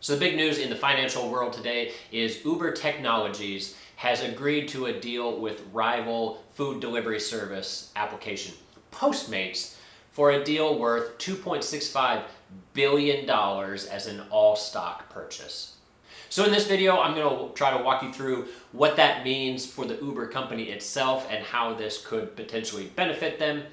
So the big news in the financial world today is Uber Technologies has agreed to a deal with rival food delivery service application Postmates for a deal worth $2.65 billion as an all-stock purchase. So in this video, I'm going to try to walk you through what that means for the Uber company itself and how this could potentially benefit them.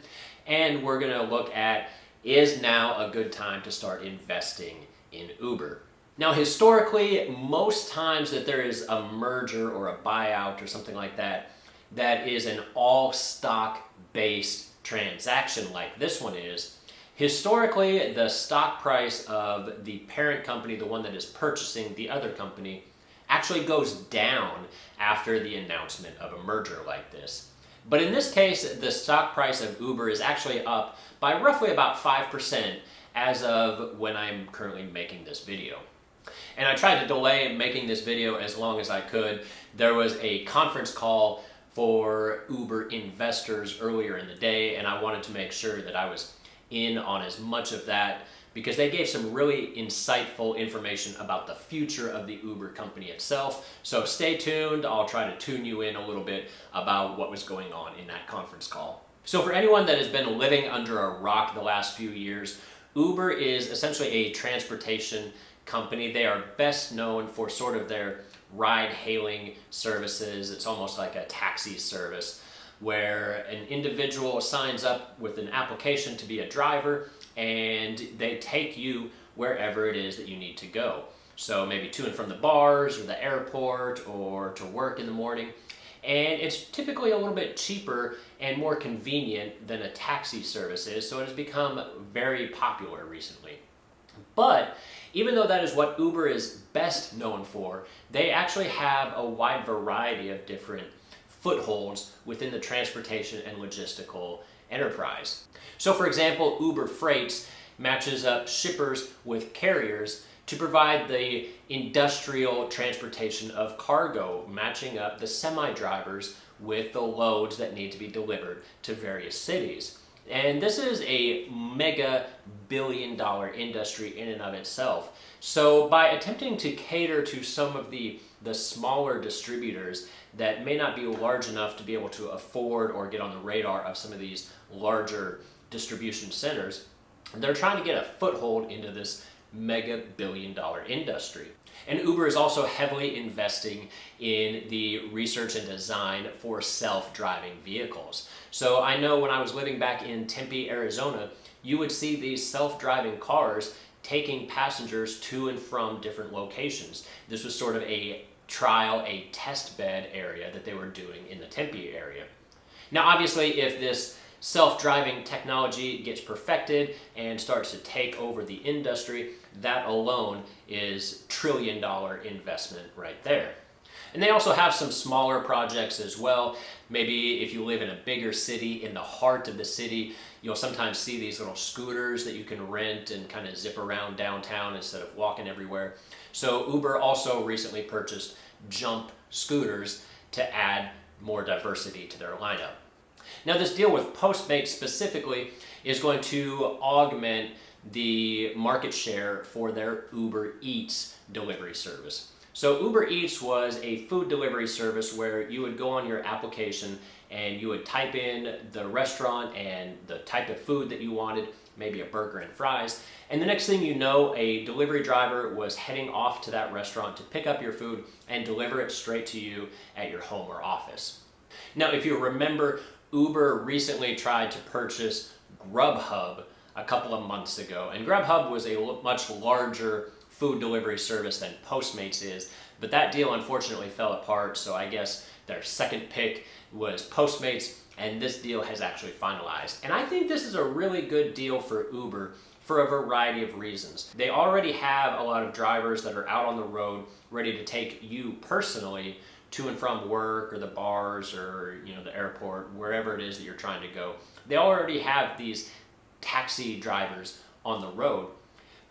And we're going to look at, is now a good time to start investing in Uber? Now, historically, most times that there is a merger or a buyout or something like that, that is an all-stock based transaction like this one is, historically, the stock price of the parent company, the one that is purchasing the other company, actually goes down after the announcement of a merger like this. But in this case, the stock price of Uber is actually up by roughly about 5% as of when I'm currently making this video. And I tried to delay making this video as long as I could. There was a conference call for Uber investors earlier in the day, and I wanted to make sure that I was in on as much of that because they gave some really insightful information about the future of the Uber company itself. So stay tuned. I'll try to tune you in a little bit about what was going on in that conference call. So for anyone that has been living under a rock the last few years, Uber is essentially a transportation company. They are best known for sort of their ride-hailing services. It's almost like a taxi service where an individual signs up with an application to be a driver and they take you wherever it is that you need to go. So maybe to and from the bars or the airport or to work in the morning. And it's typically a little bit cheaper and more convenient than a taxi service is, so it has become very popular recently. But even though that is what Uber is best known for, they actually have a wide variety of different footholds within the transportation and logistical enterprise. So for example, Uber Freights matches up shippers with carriers to provide the industrial transportation of cargo, matching up the semi-drivers with the loads that need to be delivered to various cities. And this is a mega billion-dollar industry in and of itself. So by attempting to cater to some of the smaller distributors that may not be large enough to be able to afford or get on the radar of some of these larger distribution centers, they're trying to get a foothold into this mega billion-dollar industry. And Uber is also heavily investing in the research and design for self-driving vehicles. So I know when I was living back in Tempe, Arizona, you would see these self-driving cars taking passengers to and from different locations. This was sort of a trial, a test bed area that they were doing in the Tempe area. Now obviously, if this self-driving technology gets perfected and starts to take over the industry, that alone is trillion-dollar investment right there. And they also have some smaller projects as well. Maybe if you live in a bigger city, in the heart of the city, you'll sometimes see these little scooters that you can rent and kind of zip around downtown instead of walking everywhere. So Uber also recently purchased Jump scooters to add more diversity to their lineup. Now this deal with Postmates specifically is going to augment the market share for their Uber Eats delivery service. So Uber Eats was a food delivery service where you would go on your application and you would type in the restaurant and the type of food that you wanted, maybe a burger and fries, and the next thing you know, a delivery driver was heading off to that restaurant to pick up your food and deliver it straight to you at your home or office. Now, if you remember, Uber recently tried to purchase Grubhub a couple of months ago, and Grubhub was a much larger food delivery service than Postmates is, but that deal unfortunately fell apart, so I guess their second pick was Postmates, and this deal has actually finalized. And I think this is a really good deal for Uber for a variety of reasons. They already have a lot of drivers that are out on the road ready to take you personally to and from work or the bars or the airport, wherever it is that you're trying to go. They already have these taxi drivers on the road.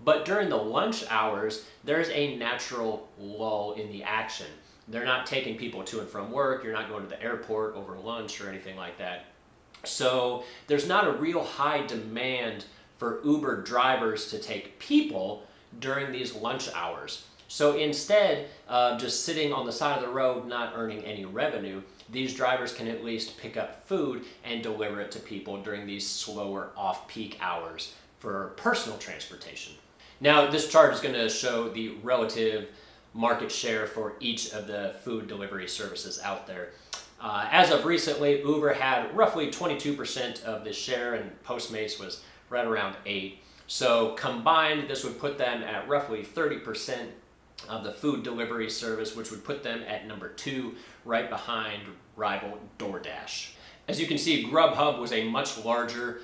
But during the lunch hours, there's a natural lull in the action. They're not taking people to and from work. You're not going to the airport over lunch or anything like that. So there's not a real high demand for Uber drivers to take people during these lunch hours. So instead of just sitting on the side of the road not earning any revenue, these drivers can at least pick up food and deliver it to people during these slower off-peak hours for personal transportation. Now, this chart is going to show the relative market share for each of the food delivery services out there. As of recently, Uber had roughly 22% of the share and Postmates was right around 8%. So combined, this would put them at roughly 30% of the food delivery service, which would put them at number 2, right behind rival DoorDash. As you can see, Grubhub was a much larger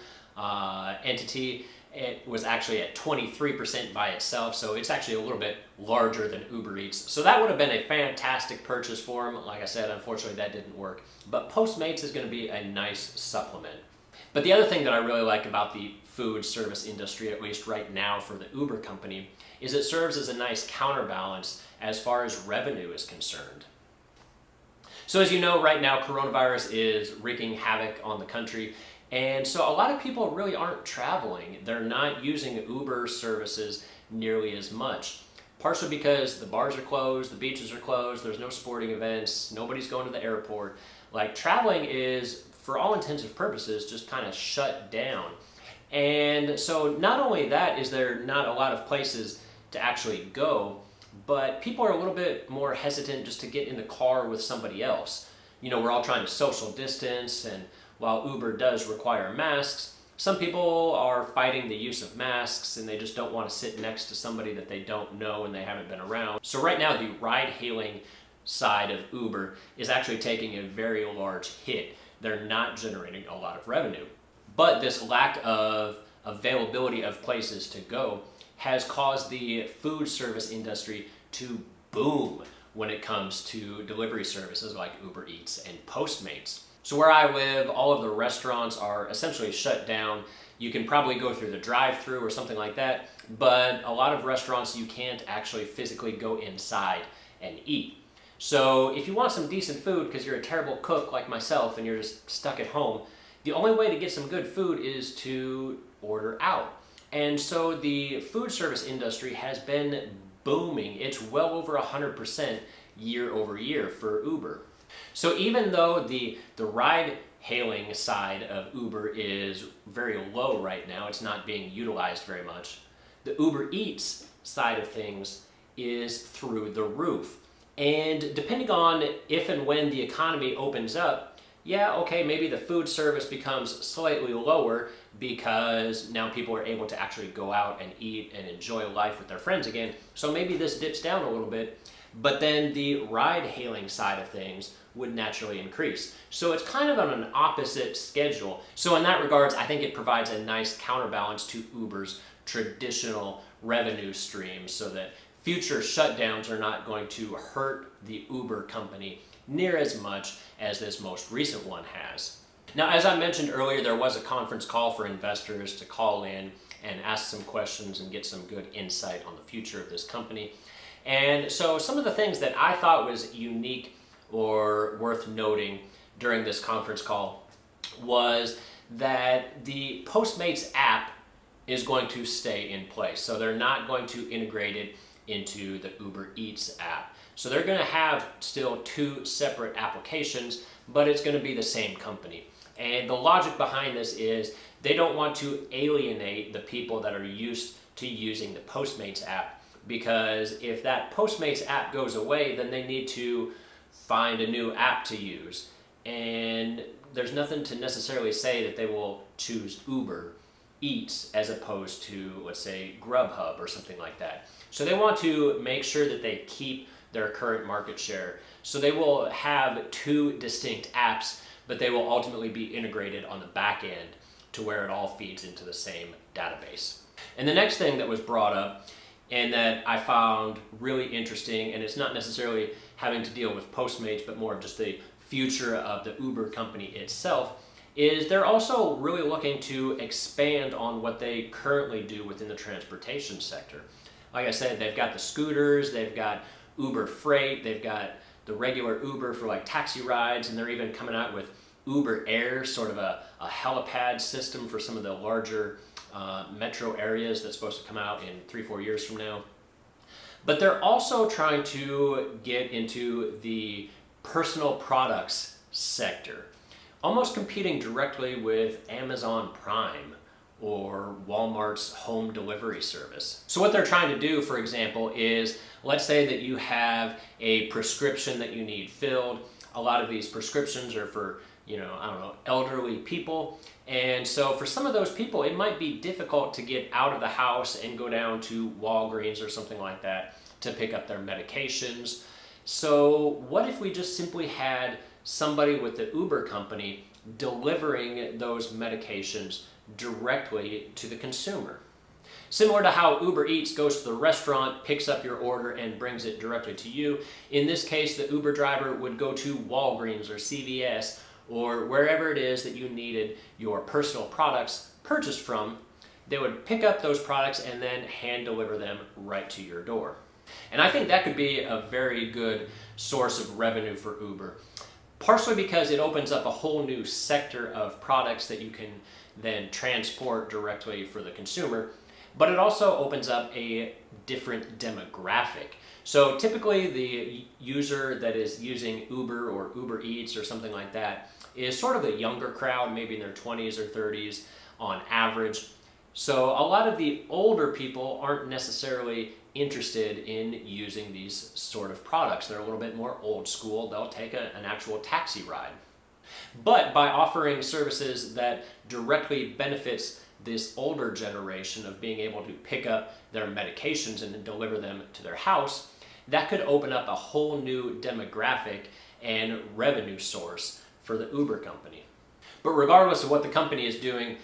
entity. It was actually at 23% by itself, so it's actually a little bit larger than Uber Eats. So that would have been a fantastic purchase for them. Like I said, unfortunately that didn't work. But Postmates is going to be a nice supplement. But the other thing that I really like about the food service industry, at least right now for the Uber company, is it serves as a nice counterbalance as far as revenue is concerned. So as you know, right now coronavirus is wreaking havoc on the country. And so a lot of people really aren't traveling. They're not using Uber services nearly as much. Partially because the bars are closed, the beaches are closed, there's no sporting events, nobody's going to the airport. Like, traveling is, for all intents and purposes, just kind of shut down. And so not only that is there not a lot of places to actually go, but people are a little bit more hesitant just to get in the car with somebody else. You know, we're all trying to social distance, and while Uber does require masks, some people are fighting the use of masks and they just don't want to sit next to somebody that they don't know and they haven't been around. So right now the ride-hailing side of Uber is actually taking a very large hit. They're not generating a lot of revenue. But this lack of availability of places to go has caused the food service industry to boom when it comes to delivery services like Uber Eats and Postmates. So where I live, all of the restaurants are essentially shut down. You can probably go through the drive-thru or something like that, but a lot of restaurants you can't actually physically go inside and eat. So if you want some decent food because you're a terrible cook like myself and you're just stuck at home, the only way to get some good food is to order out. And so the food service industry has been booming. It's well over 100% year over year for Uber. So even though the ride-hailing side of Uber is very low right now, it's not being utilized very much, the Uber Eats side of things is through the roof. And depending on if and when the economy opens up, yeah, okay, maybe the food service becomes slightly lower because now people are able to actually go out and eat and enjoy life with their friends again. So maybe this dips down a little bit, but then the ride-hailing side of things would naturally increase. So it's kind of on an opposite schedule. So in that regards, I think it provides a nice counterbalance to Uber's traditional revenue stream so that future shutdowns are not going to hurt the Uber company near as much as this most recent one has. Now, as I mentioned earlier, there was a conference call for investors to call in and ask some questions and get some good insight on the future of this company. And so some of the things that I thought was unique or worth noting during this conference call was that the Postmates app is going to stay in place. So they're not going to integrate it into the Uber Eats app. So they're going to have still 2 separate applications, but it's going to be the same company. And the logic behind this is they don't want to alienate the people that are used to using the Postmates app, because if that Postmates app goes away, then they need to find a new app to use. And there's nothing to necessarily say that they will choose Uber Eats as opposed to, let's say, Grubhub or something like that. So they want to make sure that they keep their current market share. So they will have 2 distinct apps, but they will ultimately be integrated on the back end to where it all feeds into the same database. And the next thing that was brought up and that I found really interesting, and it's not necessarily having to deal with Postmates, but more of just the future of the Uber company itself, is they're also really looking to expand on what they currently do within the transportation sector. Like I said, they've got the scooters, they've got Uber Freight, they've got the regular Uber for like taxi rides, and they're even coming out with Uber Air, sort of a helipad system for some of the larger metro areas that's supposed to come out in 3-4 years from now. But they're also trying to get into the personal products sector, almost competing directly with Amazon Prime or Walmart's home delivery service. So what they're trying to do, for example, is let's say that you have a prescription that you need filled. A lot of these prescriptions are for, elderly people. And so for some of those people, it might be difficult to get out of the house and go down to Walgreens or something like that to pick up their medications. So what if we just simply had somebody with the Uber company delivering those medications directly to the consumer? Similar to how Uber Eats goes to the restaurant, picks up your order, and brings it directly to you. In this case, the Uber driver would go to Walgreens or CVS or wherever it is that you needed your personal products purchased from. They would pick up those products and then hand deliver them right to your door. And I think that could be a very good source of revenue for Uber, partially because it opens up a whole new sector of products that you can then transport directly for the consumer, but it also opens up a different demographic. So typically the user that is using Uber or Uber Eats or something like that is sort of a younger crowd, maybe in their 20s or 30s on average. So a lot of the older people aren't necessarily interested in using these sort of products. They're a little bit more old school. They'll take an actual taxi ride. But by offering services that directly benefits this older generation of being able to pick up their medications and then deliver them to their house, that could open up a whole new demographic and revenue source for the Uber company. But regardless of what the company is doing,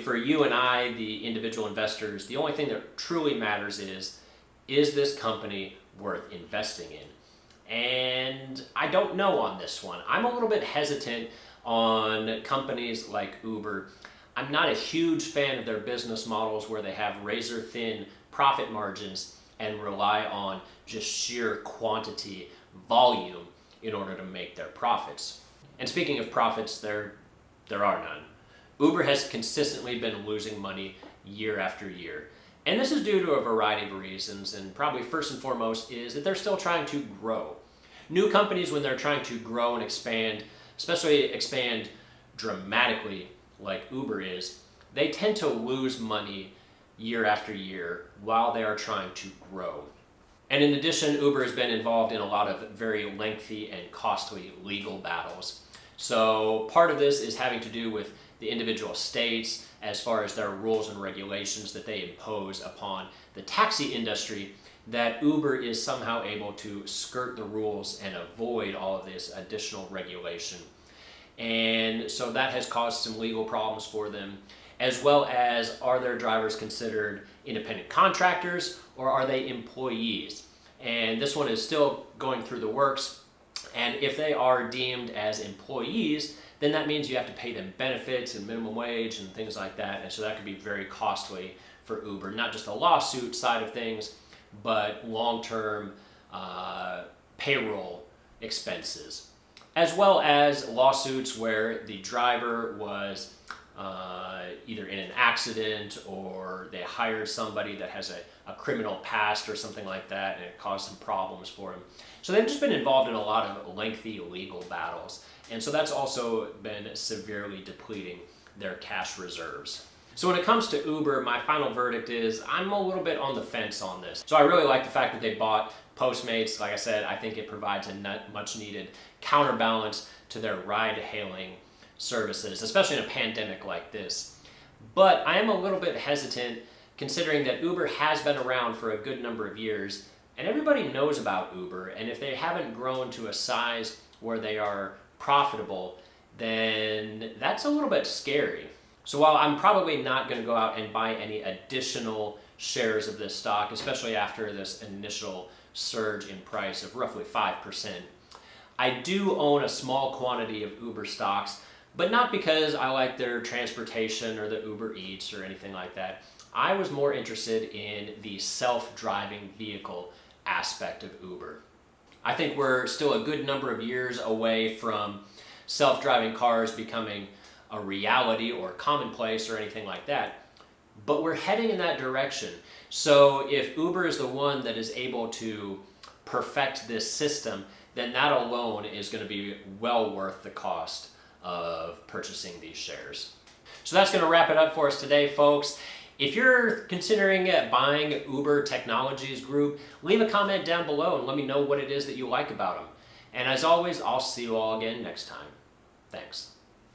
for you and I, the individual investors, the only thing that truly matters is this company worth investing in? And I don't know on this one. I'm a little bit hesitant on companies like Uber. I'm not a huge fan of their business models where they have razor thin profit margins and rely on just sheer quantity, volume in order to make their profits. And speaking of profits, there are none. Uber has consistently been losing money year after year. And this is due to a variety of reasons, and probably first and foremost is that they're still trying to grow. New companies, when they're trying to grow and expand, especially expand dramatically like Uber is, they tend to lose money year after year while they are trying to grow. And in addition, Uber has been involved in a lot of very lengthy and costly legal battles. So part of this is having to do with the individual states as far as their rules and regulations that they impose upon the taxi industry, that Uber is somehow able to skirt the rules and avoid all of this additional regulation. And so that has caused some legal problems for them, as well as, are their drivers considered independent contractors or are they employees? And this one is still going through the works. And if they are deemed as employees, then that means you have to pay them benefits and minimum wage and things like that. And so that could be very costly for Uber, not just the lawsuit side of things, but long-term payroll expenses, as well as lawsuits where the driver was either in an accident or they hired somebody that has a criminal past or something like that, and it caused some problems for him. So they've just been involved in a lot of lengthy legal battles. And so that's also been severely depleting their cash reserves. So when it comes to Uber, my final verdict is I'm a little bit on the fence on this. So I really like the fact that they bought Postmates. Like I said, I think it provides a much needed counterbalance to their ride-hailing services, especially in a pandemic like this. But I am a little bit hesitant considering that Uber has been around for a good number of years and everybody knows about Uber, and if they haven't grown to a size where they are profitable, then that's a little bit scary. So while I'm probably not going to go out and buy any additional shares of this stock, especially after this initial surge in price of roughly 5%, I do own a small quantity of Uber stocks, but not because I like their transportation or the Uber Eats or anything like that. I was more interested in the self-driving vehicle aspect of Uber. I think we're still a good number of years away from self-driving cars becoming a reality or commonplace or anything like that. but we're heading in that direction. So if Uber is the one that is able to perfect this system, then that alone is going to be well worth the cost of purchasing these shares. So that's going to wrap it up for us today, folks. If you're considering buying Uber Technologies Group, leave a comment down below and let me know what it is that you like about them. And as always, I'll see you all again next time. Thanks.